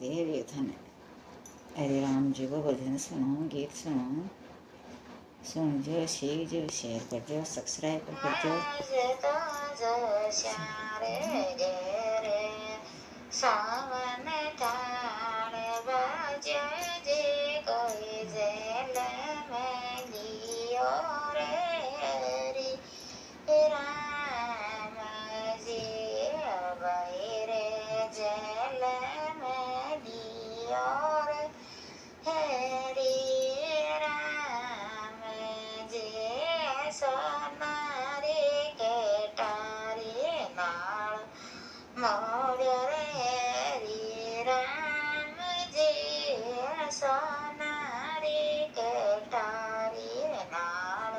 देवी धन। हरे राम जी को भजन सुनो, गीत सुनो, सुनजो, सीखजो, शेयर करजो, सब्सक्राइब करजो। सावन थाल बाजो जे कोई जेल में लियो रे हरि राम जी बहिरे जेल में लियो रे हरि राम जी सोनारी केटारी नाल मोड़ो रे हरि राम जी सोनारी केटारी नाल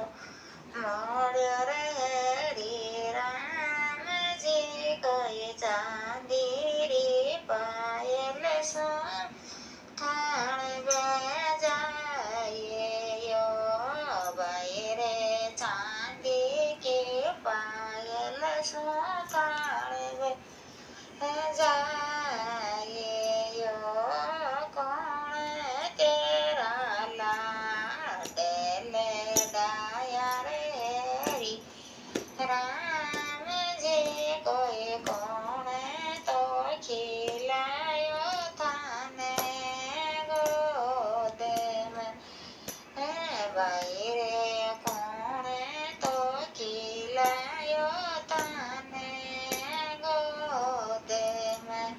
मोड़ो रे हरि राम जी कोई चांदी री पायल सो थाल बजाए यो बहिरे चांदी के पायल सो थाल बजाए यो कौन तेरा लाडले डाया रे हरि राम जी कोई कौन तो खिलायो थाने गोद में बहिरे कौन तो खिलायो थाने गोद में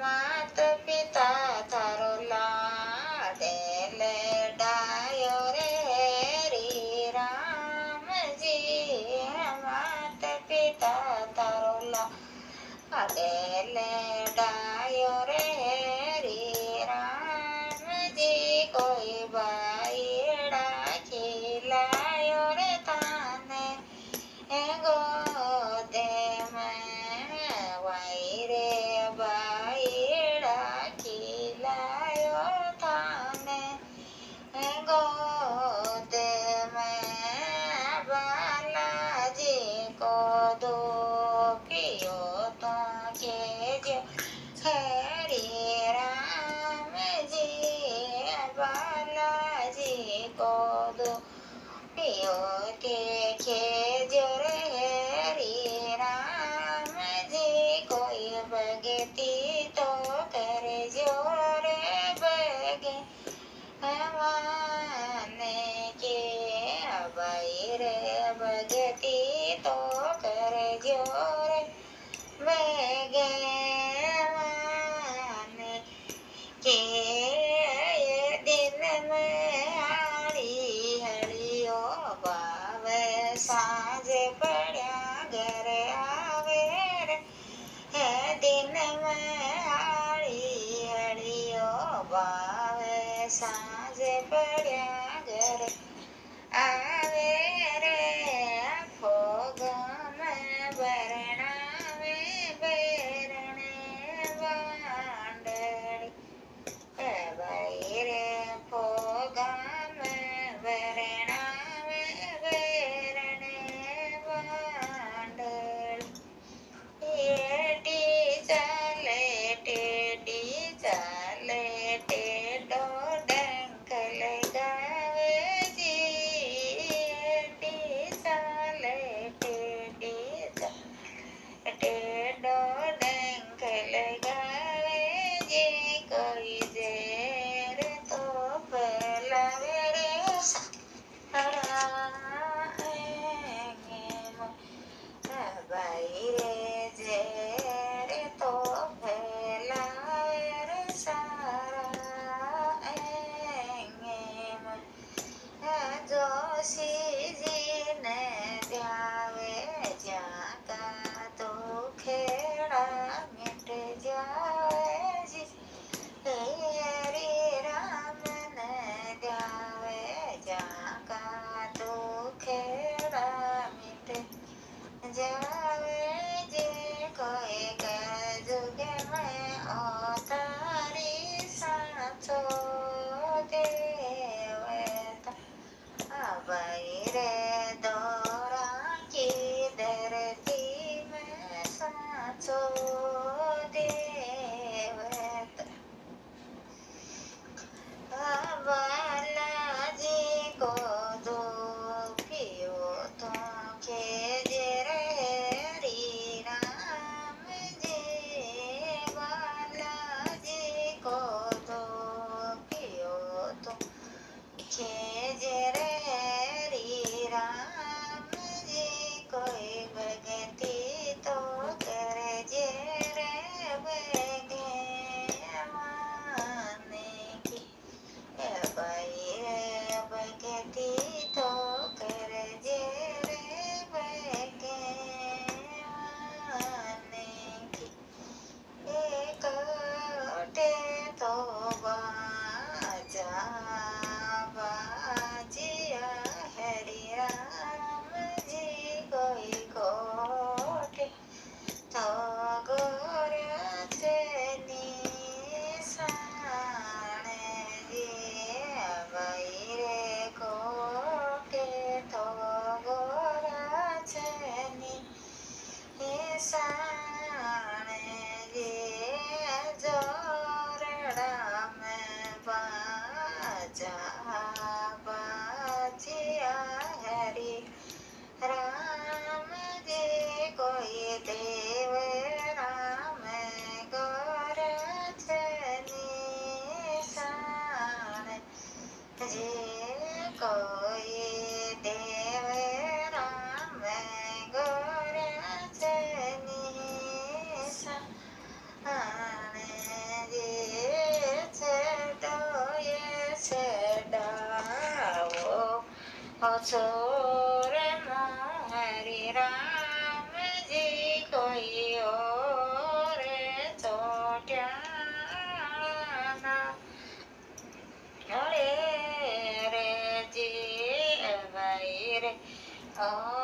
मात पिता थारो लाडले डायो रे हरि राम जी मात पिता थारो लाडले डायो रे हरि राम जी कोई बाईड़ा खिलायो रे थाने गोद में वायरे बाईड़ा खिलायो थाने गोद में बालाजी को दो पियो तो खेजो हरि राम जी बालाजी को दो पियो के खेजो रे हरि राम जी कोई भगती तो कर जो रे बगे माने के बहिरे भगती तो कर जो रे बगे माने के दिन में हरी हरियो बावे साँझ पड़ा घर आवे रे है दिन में हरी हरियो बावे साँझ पड़ा घर आवे रे फोग में बरणावे बेरणे बांडड़ी बहिरे फोग में बरणावे बेरणे बांडड़ी टेडी चाले टेडो डंक लगावे जी टेडो डंक लगावे जी कोई जेर तो फैलावे रे बहिरे जेर तो फैलावे रे सारा जोशी जी ने ध्यावे जाता तो खेड़ा मिट जाए जी तो बाजा बाजिया हरि राम जी कोई कोटे तो गोरचे निशाने जी वैरे कोटे तो गोरचे निशाने जी जोरड़ा में बाजा बाजिया हरि राम जी कोई देव राम गोरच निशान जी कोई देव राम गोरच निशान जी छेड़ोए छेड़ाओ छोर हरि राम जी कोई और चोट्याना रे जी भाई रे ओ